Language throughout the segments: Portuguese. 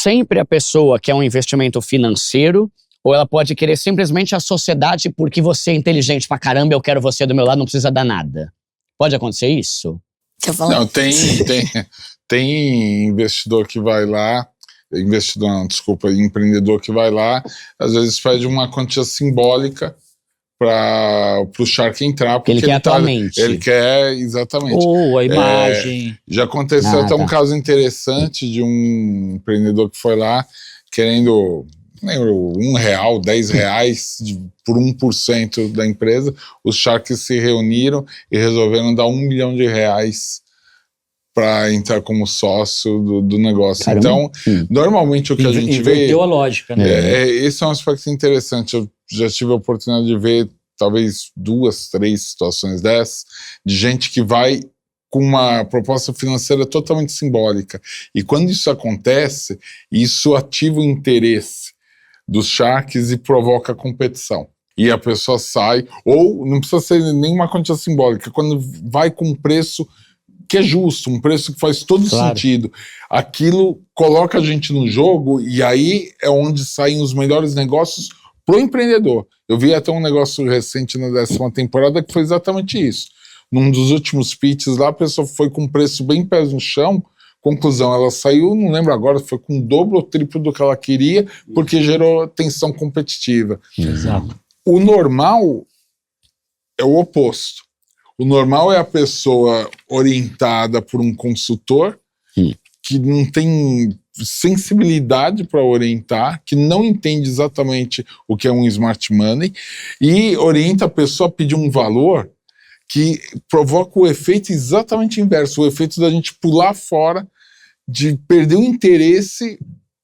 sempre a pessoa quer um investimento financeiro, ou ela pode querer simplesmente a sociedade porque você é inteligente pra caramba, eu quero você do meu lado, não precisa dar nada. Pode acontecer isso? Não, tem investidor que vai lá, empreendedor que vai lá, às vezes pede uma quantia simbólica para o Shark entrar, porque ele quer atualmente. Ele quer, exatamente. A imagem. Já aconteceu até um caso interessante de um empreendedor que foi lá querendo, não lembro, R$1, R$10 por 1% da empresa. Os Sharks se reuniram e resolveram dar R$1 milhão para entrar como sócio do negócio. Caramba. Então, normalmente o que a gente vê... Inverteu a lógica, né? Esse é um aspecto interessante. Eu já tive a oportunidade de ver talvez 2, 3 situações dessas, de gente que vai com uma proposta financeira totalmente simbólica. E quando isso acontece, isso ativa o interesse dos Sharks e provoca competição. E a pessoa sai, ou não precisa ser nenhuma quantia simbólica, quando vai com um preço que é justo, um preço que faz todo sentido. Aquilo coloca a gente no jogo e aí é onde saem os melhores negócios pro empreendedor. Eu vi até um negócio recente na 10ª temporada que foi exatamente isso. Num dos últimos pitches lá, a pessoa foi com um preço bem pés no chão, conclusão, ela saiu, não lembro agora, foi com o dobro ou triplo do que ela queria, porque gerou tensão competitiva. Exato. O normal é o oposto. O normal é a pessoa orientada por um consultor que não tem sensibilidade para orientar, que não entende exatamente o que é um smart money e orienta a pessoa a pedir um valor que provoca o efeito exatamente inverso, o efeito da gente pular fora, de perder o interesse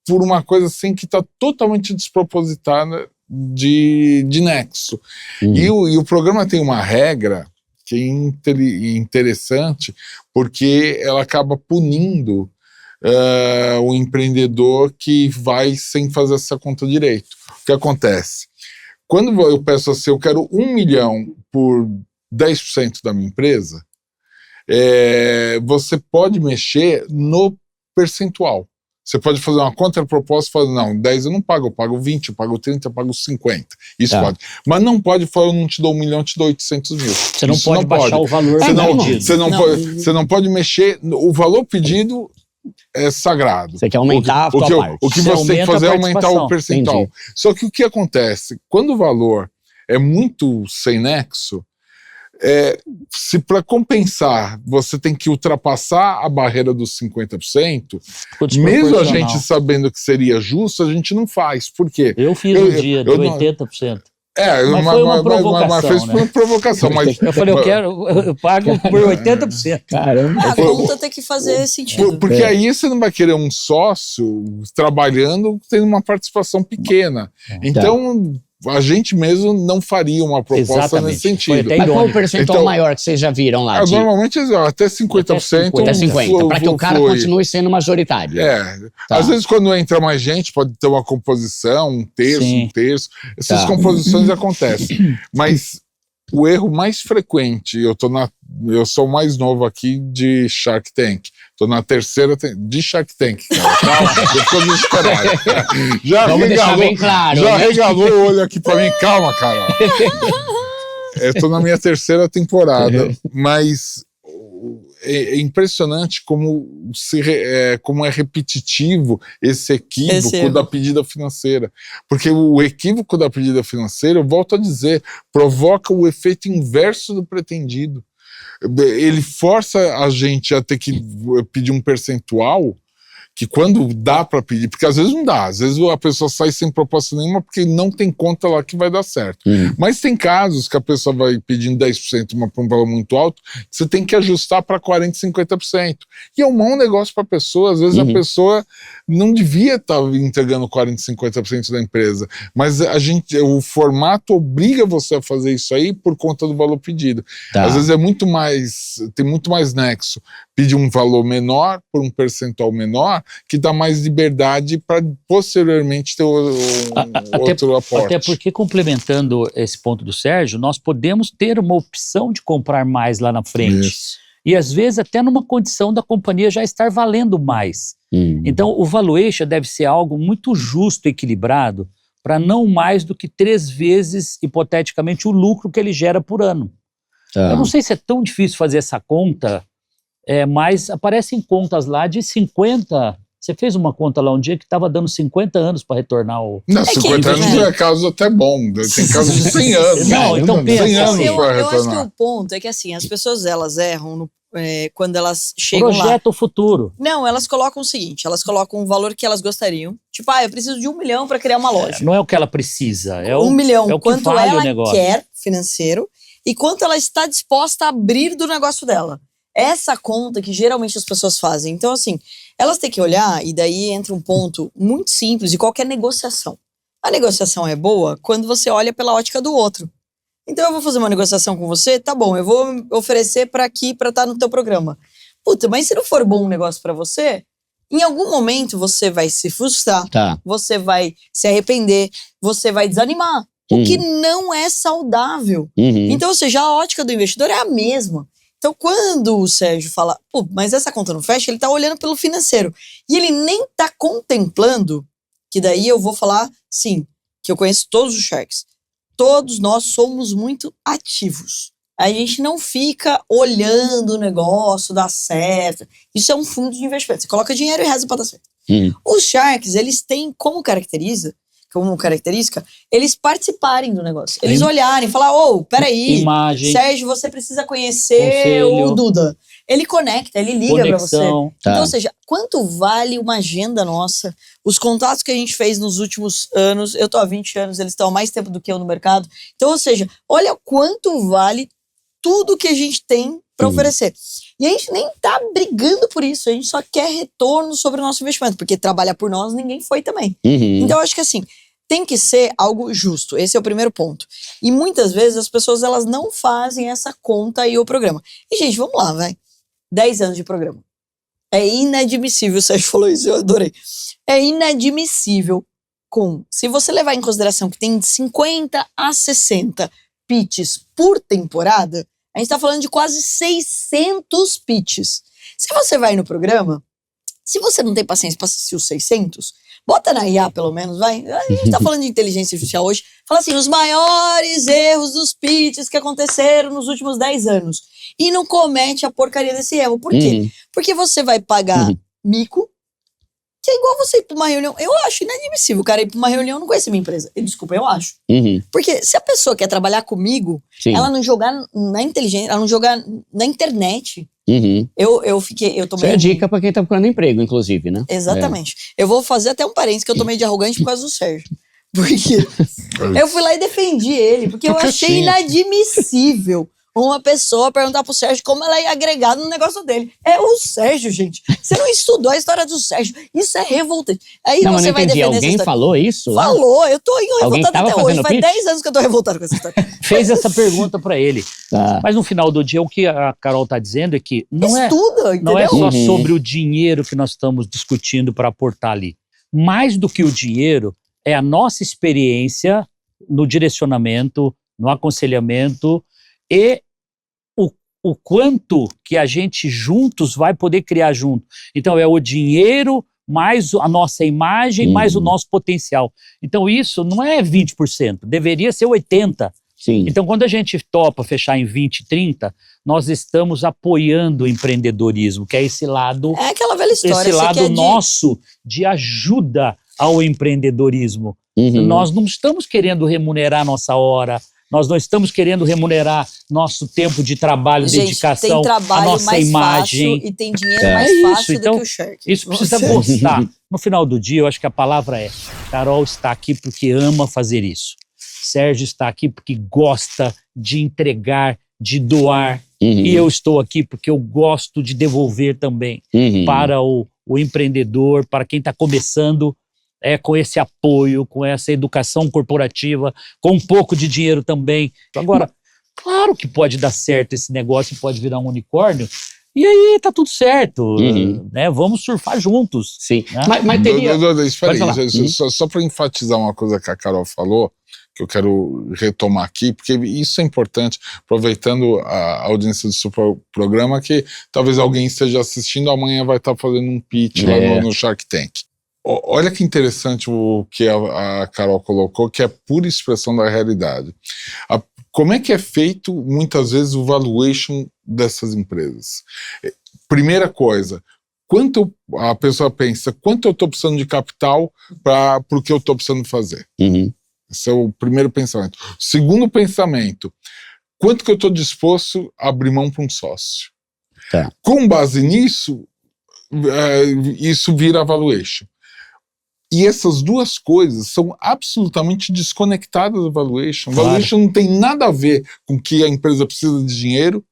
por uma coisa assim que está totalmente despropositada de nexo. E o programa tem uma regra que é interessante, porque ela acaba punindo o empreendedor que vai sem fazer essa conta direito. O que acontece? Quando eu peço assim, eu quero 1 milhão por 10% da minha empresa, você pode mexer no percentual. Você pode fazer uma contraproposta e falar, não, 10 eu não pago, eu pago 20, eu pago 30, eu pago 50. Isso pode. Mas não pode falar, eu não te dou 1 milhão, eu te dou 800 mil. Você não pode baixar o valor pedido. Você não pode mexer, o valor pedido é sagrado. Você quer aumentar a tua parte. O que você tem que fazer é aumentar o percentual. Entendi. Só que o que acontece? Quando o valor é muito sem nexo, se para compensar você tem que ultrapassar a barreira dos 50%, mesmo a gente sabendo que seria justo, a gente não faz. Por quê? Eu fiz um dia de 80%. Mas foi uma provocação, mas fez por provocação. Mas, eu falei, eu pago por 80%. Caramba. A conta tem que fazer sentido. Porque aí você não vai querer um sócio trabalhando tendo uma participação pequena. Então, a gente mesmo não faria uma proposta nesse sentido. Mas qual o percentual maior que vocês já viram lá? Normalmente até 50%. Até 50%, para que o cara continue sendo majoritário. Às vezes quando entra mais gente, pode ter uma composição, um terço. Essas composições acontecem. Mas o erro mais frequente, eu sou o mais novo aqui de Shark Tank. Tô na 3ª de Shark Tank, cara. Calma, eu tô desesperado. Vamos deixar bem claro. Já regalou o olho aqui pra mim. Calma, cara. Eu tô na minha 3ª temporada, mas é impressionante como é repetitivo esse equívoco da pedida financeira. Porque o equívoco da pedida financeira, eu volto a dizer, provoca o efeito inverso do pretendido. Ele força a gente a ter que pedir um percentual que quando dá para pedir, porque às vezes não dá, às vezes a pessoa sai sem proposta nenhuma porque não tem conta lá que vai dar certo. Mas tem casos que a pessoa vai pedindo 10%, para um valor muito alto, que você tem que ajustar para 40%, 50%. E é um mau negócio para a pessoa, às vezes a pessoa não devia estar entregando 40%, 50% da empresa, mas o formato obriga você a fazer isso aí por conta do valor pedido. Às vezes tem muito mais nexo pedir um valor menor por um percentual menor, que dá mais liberdade para posteriormente ter outro aporte. Até porque, complementando esse ponto do Sérgio, nós podemos ter uma opção de comprar mais lá na frente. E às vezes até numa condição da companhia já estar valendo mais. Então o valuation deve ser algo muito justo, equilibrado, para não mais do que 3 vezes, hipoteticamente, o lucro que ele gera por ano. Eu não sei se é tão difícil fazer essa conta, mas aparecem contas lá de 50. Você fez uma conta lá um dia que estava dando 50 anos para retornar o... Não, 50 anos é caso até bom. Tem casos de 100 anos. Não, então pensa. 100 anos eu para acho que retornar. o ponto é que assim, as pessoas elas erram quando elas chegam lá. Projeto o futuro. Não, elas colocam o seguinte, elas colocam um valor que elas gostariam. Tipo, eu preciso de 1 milhão para criar uma loja. Não é o que ela precisa, é 1 milhão, é o que quanto vale o ela negócio. quer financeiro e quanto ela está disposta a abrir do negócio dela. Essa conta que geralmente as pessoas fazem. Então, assim, elas têm que olhar, e daí entra um ponto muito simples de qualquer negociação. A negociação é boa quando você olha pela ótica do outro. Então, eu vou fazer uma negociação com você, tá bom, eu vou oferecer para aqui, para estar no teu programa. Puta, mas se não for bom um negócio para você, em algum momento você vai se frustrar, você vai se arrepender, você vai desanimar. O que não é saudável. Então, ou seja, a ótica do investidor é a mesma. Então, quando o Sérgio fala, pô, mas essa conta não fecha, ele tá olhando pelo financeiro. E ele nem tá contemplando, que daí eu vou falar, sim, que eu conheço todos os Sharks. Todos nós somos muito ativos. A gente não fica olhando o negócio, dar certo. Isso é um fundo de investimento. Você coloca dinheiro e reza pra dar certo. Os Sharks, eles têm como característica, eles participarem do negócio. Eles olharem, falar, peraí, Imagem, Sérgio, você precisa conhecer conselho, o Duda. Ele conecta, ele liga pra você. conexão. Então, ou seja, quanto vale uma agenda nossa? Os contatos que a gente fez nos últimos anos, eu tô há 20 anos, eles estão há mais tempo do que eu no mercado. Então, ou seja, olha quanto vale tudo que a gente tem para oferecer. E a gente nem tá brigando por isso, a gente só quer retorno sobre o nosso investimento, porque trabalhar por nós ninguém foi também. Então, eu acho que assim, tem que ser algo justo. Esse é o primeiro ponto. E muitas vezes as pessoas elas não fazem essa conta e o programa. E, gente, vamos lá, vai. 10 anos de programa. É inadmissível, o Sérgio falou isso, eu adorei. É inadmissível se você levar em consideração que tem de 50 a 60 pitches por temporada, a gente tá falando de quase 600 pitches. Se você vai no programa, se você não tem paciência para assistir os 600, bota na IA pelo menos, vai. A gente tá falando de inteligência artificial hoje. Fala assim, os maiores erros dos pitches que aconteceram nos últimos 10 anos. E não comete a porcaria desse erro. Por quê? Porque você vai pagar mico, que é igual você ir pra uma reunião. Eu acho inadmissível o cara ir pra uma reunião e não conhecer minha empresa. Desculpa, eu acho. Porque se a pessoa quer trabalhar comigo, ela não jogar na inteligência, ela não jogar na internet. Eu tomei. Isso é dica pra quem tá procurando emprego, inclusive, né? Exatamente. Eu vou fazer até um parênteses que eu tomei de arrogante por causa do Sérgio. Porque eu fui lá e defendi ele, porque eu achei inadmissível uma pessoa perguntar pro Sérgio como ela ia agregar no negócio dele. É o Sérgio, gente. Você não estudou a história do Sérgio. Isso é revoltante. Aí Não, mas você não vai entendi. defender Alguém essa história. falou isso lá? Falou. Eu tô revoltada tava até hoje. fazendo Faz pitch? 10 anos que eu tô revoltada com essa história. Fez essa pergunta para ele. Mas no final do dia, o que a Carol tá dizendo é que Estuda, entendeu? não é só sobre o dinheiro que nós estamos discutindo para aportar ali. Mais do que o dinheiro, é a nossa experiência no direcionamento, no aconselhamento e o quanto que a gente juntos vai poder criar junto. Então é o dinheiro mais a nossa imagem, mais o nosso potencial. Então isso não é 20%, deveria ser 80%. Sim. Então quando a gente topa fechar em 20, 30, nós estamos apoiando o empreendedorismo, que é esse lado, É aquela velha história. esse você lado quer nosso de ajuda ao empreendedorismo. Nós não estamos querendo remunerar nossa hora, nós não estamos querendo remunerar nosso tempo de trabalho, Gente, dedicação, tem a trabalho nossa mais imagem. fácil e tem dinheiro É. mais É isso, fácil então, do que o Shark. Isso precisa Você- gostar. No final do dia, eu acho que a palavra é: Carol está aqui porque ama fazer isso. Sérgio está aqui porque gosta de entregar, de doar. E eu estou aqui porque eu gosto de devolver também para o empreendedor, para quem está começando, com esse apoio, com essa educação corporativa, com um pouco de dinheiro também. Agora, claro que pode dar certo esse negócio e pode virar um unicórnio. E aí tá tudo certo, né? Vamos surfar juntos. Sim. Né? Mas teria... Espera Pode falar. aí, só para enfatizar uma coisa que a Carol falou, que eu quero retomar aqui, porque isso é importante, aproveitando a audiência do seu programa, que talvez alguém esteja assistindo, amanhã vai estar fazendo um pitch lá no Shark Tank. Olha que interessante o que a Carol colocou, que é pura expressão da realidade. Como é que é feito, muitas vezes, o valuation dessas empresas? Primeira coisa, quanto a pessoa pensa, quanto eu estou precisando de capital para o que eu estou precisando fazer? Esse é o primeiro pensamento. Segundo pensamento, quanto que eu estou disposto a abrir mão para um sócio? Tá. Com base nisso, isso vira valuation. E essas duas coisas são absolutamente desconectadas do valuation. Claro. Valuation não tem nada a ver com que a empresa precisa de dinheiro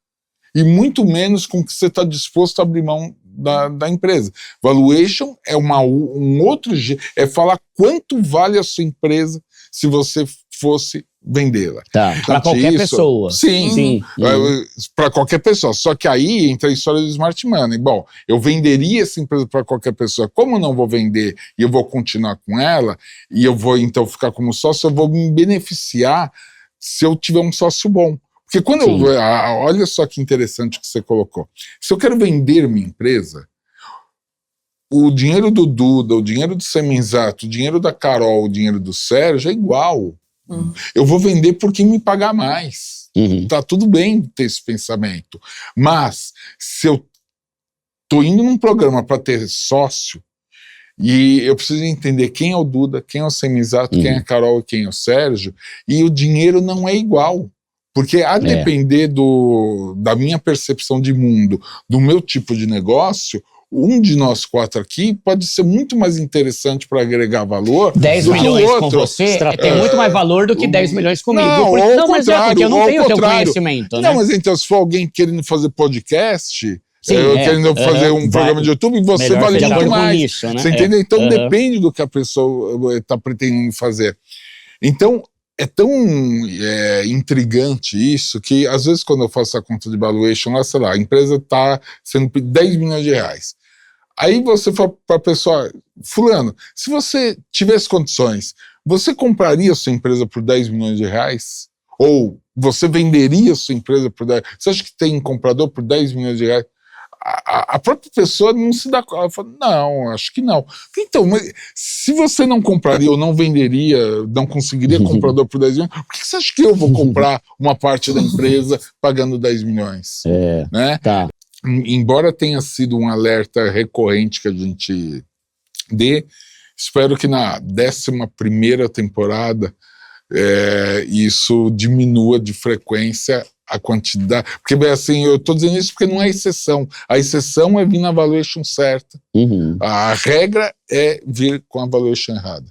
e muito menos com que você está disposto a abrir mão da empresa. Valuation é um outro jeito, é falar quanto vale a sua empresa se você fosse vendê-la. Tá, para qualquer pessoa. Sim. Para qualquer pessoa. Só que aí entra a história do smart money. Bom, eu venderia essa empresa para qualquer pessoa. Como eu não vou vender e eu vou continuar com ela, e eu vou então ficar como sócio, eu vou me beneficiar se eu tiver um sócio bom. Porque quando olha só que interessante que você colocou. Se eu quero vender minha empresa, o dinheiro do Duda, o dinheiro do Semenzato, o dinheiro da Carol, o dinheiro do Sérgio é igual. Eu vou vender por quem me pagar mais. Tá tudo bem ter esse pensamento. Mas, se eu tô indo num programa para ter sócio, e eu preciso entender quem é o Duda, quem é o Semenzato, quem é a Carol e quem é o Sérgio, e o dinheiro não é igual. Porque a depender da minha percepção de mundo, do meu tipo de negócio, um de nós quatro aqui pode ser muito mais interessante para agregar valor. 10 milhões com você tem muito mais valor do que 10 milhões comigo. Não, mas é porque eu não tenho o teu conhecimento. Não, mas então, se for alguém querendo fazer podcast, querendo fazer um programa de YouTube, você vale muito mais. Isso, né? Você entendeu? Então depende do que a pessoa está pretendendo fazer. Então, é tão intrigante isso que, às vezes, quando eu faço a conta de valuation, lá, sei lá, a empresa está sendo 10 milhões de reais. Aí você fala para a pessoa, fulano, se você tivesse condições, você compraria a sua empresa por 10 milhões de reais? Ou você venderia a sua empresa por 10? Você acha que tem comprador por 10 milhões de reais? A própria pessoa não se dá conta. Ela fala, não, acho que não. Então, mas se você não compraria ou não venderia, não conseguiria comprador por 10 milhões, por que você acha que eu vou comprar uma parte da empresa pagando 10 milhões? Né? Tá. Embora tenha sido um alerta recorrente que a gente dê, espero que na 11ª temporada isso diminua de frequência a quantidade, porque assim, eu estou dizendo isso porque não é exceção, a exceção é vir na valuation certa, a regra é vir com a valuation errada.